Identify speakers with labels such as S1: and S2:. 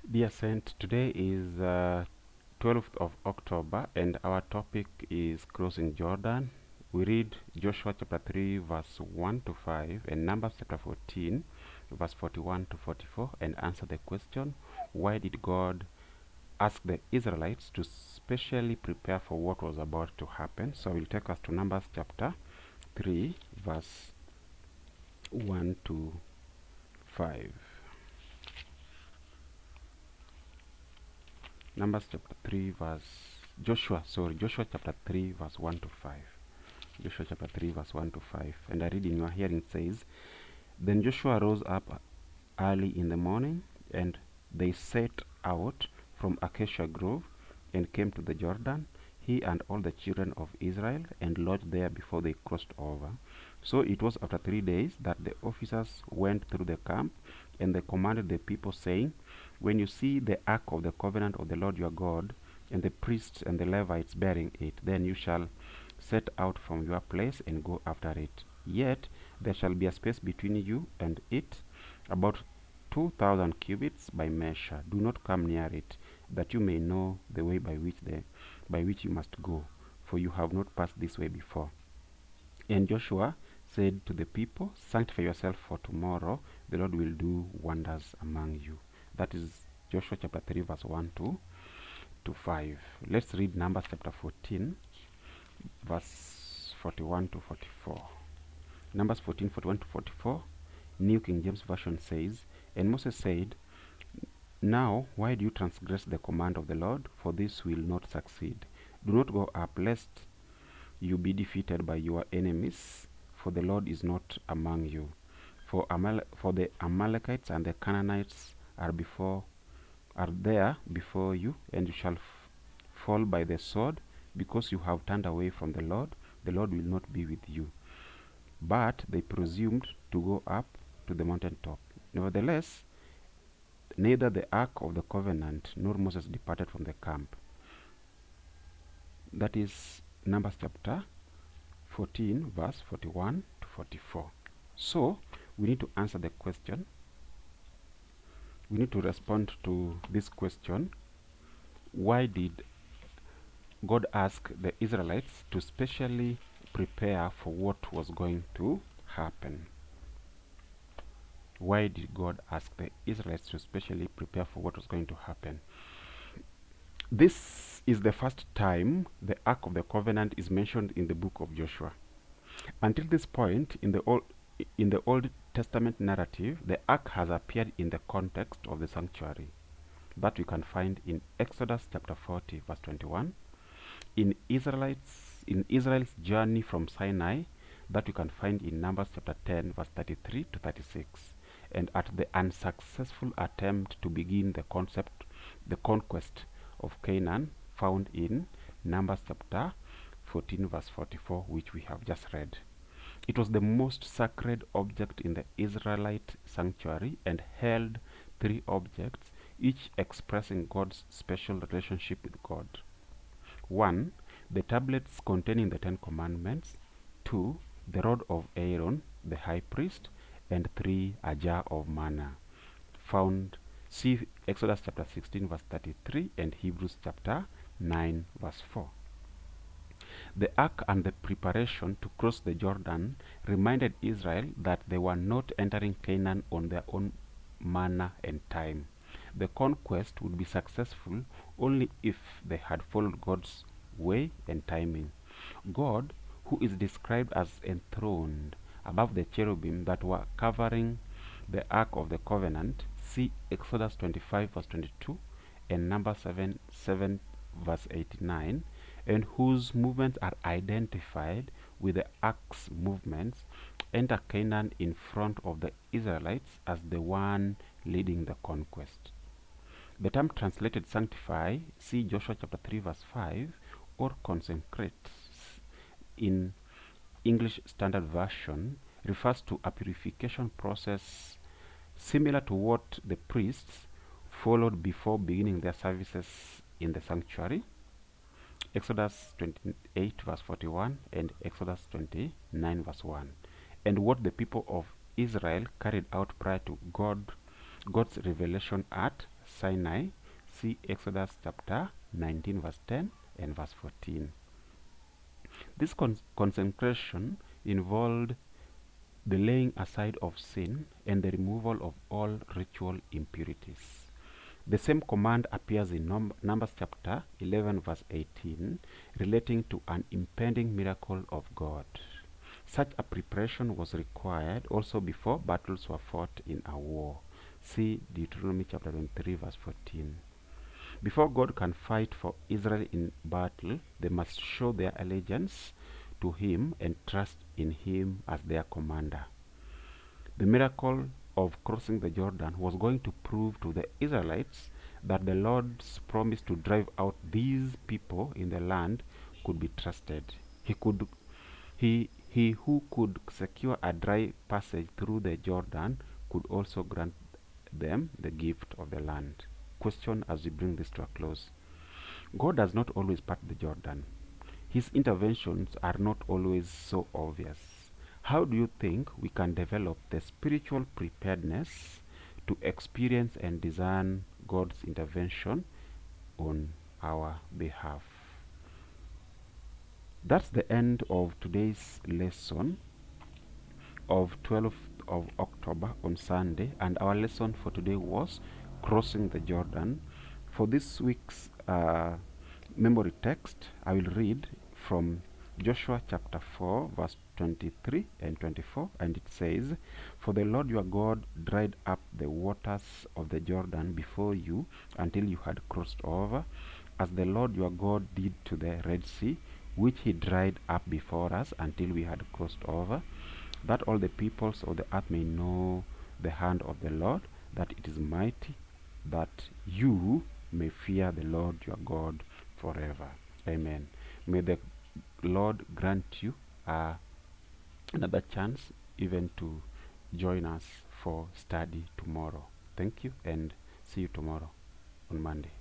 S1: Dear Saint, today is 12th of October and our topic is crossing Jordan. We read Joshua chapter 3 verse 1 to 5 and Numbers chapter 14 verse 41 to 44 and answer the question, why did God ask the Israelites to specially prepare for what was about to happen? So we'll take us to Numbers chapter 3 verse 1 to 5. Numbers chapter 3 verse Joshua chapter 3 verse 1 to 5. Joshua chapter 3 verse 1 to 5. And I read in your hearing, it says, Then Joshua rose up early in the morning, and they set out from Acacia Grove and came to the Jordan, he and all the children of Israel, and lodged there before they crossed over. So it was after 3 days that the officers went through the camp, and they commanded the people, saying, When you see the ark of the covenant of the Lord your God, and the priests and the Levites bearing it, then you shall set out from your place and go after it. Yet there shall be a space between you and it, about 2,000 cubits by measure. Do not come near it, that you may know the way by which you must go, for you have not passed this way before. And Joshua said to the people, Sanctify yourself, for tomorrow the Lord will do wonders among you. That is Joshua chapter 3 verse 1 to 5. Let's read Numbers chapter 14 verse 41 to 44. Numbers 14, 41 to 44. New King James Version says, And Moses said, Now why do you transgress the command of the Lord? For this will not succeed. Do not go up, lest you be defeated by your enemies, for the Lord is not among you. For the Amalekites and the Canaanites are there before you, and you shall fall by the sword, because you have turned away from the Lord will not be with you. But they presumed to go up to the mountain top. Nevertheless, neither the ark of the covenant nor Moses departed from the camp. That is Numbers chapter 14 verse 41 to 44. So we need to answer the question. We need to respond to this question. Why did God ask the Israelites to specially prepare for what was going to happen? Why did God ask the Israelites to specially prepare for what was going to happen? This is the first time the Ark of the Covenant is mentioned in the book of Joshua. Until this point in the Old Testament narrative, the Ark has appeared in the context of the sanctuary. That we can find in Exodus chapter 40 verse 21, in Israel's journey from Sinai, that we can find in Numbers chapter 10 verse 33 to 36, and at the unsuccessful attempt to begin the conquest of Canaan, found in Numbers chapter 14 verse 44, which we have just read. It was the most sacred object in the Israelite sanctuary and held 3 objects, each expressing God's special relationship with God. 1. The tablets containing the 10 commandments. 2. The rod of Aaron, the high priest. And 3. A jar of manna. See Exodus chapter 16 verse 33 and Hebrews chapter 9 verse 4. The ark and the preparation to cross the Jordan reminded Israel that they were not entering Canaan on their own manner and time. The conquest would be successful only if they had followed God's way and timing. God, who is described as enthroned above the cherubim that were covering the Ark of the Covenant, see Exodus 25 verse 22 and number 7 verse 89, and whose movements are identified with the Ark's movements, enter Canaan in front of the Israelites as the one leading the conquest. The term translated sanctify, see Joshua chapter 3 verse 5, or consecrate in English Standard Version, refers to a purification process similar to what the priests followed before beginning their services in the sanctuary. Exodus 28 verse 41 and Exodus 29 verse 1, and what the people of Israel carried out prior to God's revelation at Sinai, see Exodus chapter 19 verse 10 and verse 14. This consecration involved the laying aside of sin and the removal of all ritual impurities. The same command appears in Numbers chapter 11 verse 18, relating to an impending miracle of God. Such a preparation was required also before battles were fought in a war. See Deuteronomy chapter 23 verse 14. Before God can fight for Israel in battle, they must show their allegiance to Him and trust in Him as their commander. The miracle of crossing the Jordan was going to prove to the Israelites that the Lord's promise to drive out these people in the land could be trusted. He who could secure a dry passage through the Jordan could also grant them the gift of the land. Question as we bring this to a close. God does not always part the Jordan. His interventions are not always so obvious. How do you think we can develop the spiritual preparedness to experience and discern God's intervention on our behalf? That's the end of today's lesson of 12th of October on Sunday, and our lesson for today was crossing the Jordan. For this week's memory text, I will read from Joshua chapter 4 verse 23 and 24, and it says, "For the Lord your God dried up the waters of the Jordan before you until you had crossed over, as the Lord your God did to the Red Sea, which he dried up before us until we had crossed over, that all the peoples of the earth may know the hand of the Lord, that it is mighty, that you may fear the Lord your God forever." Amen. May the Lord grant you another chance even to join us for study tomorrow. Thank you, and see you tomorrow on Monday.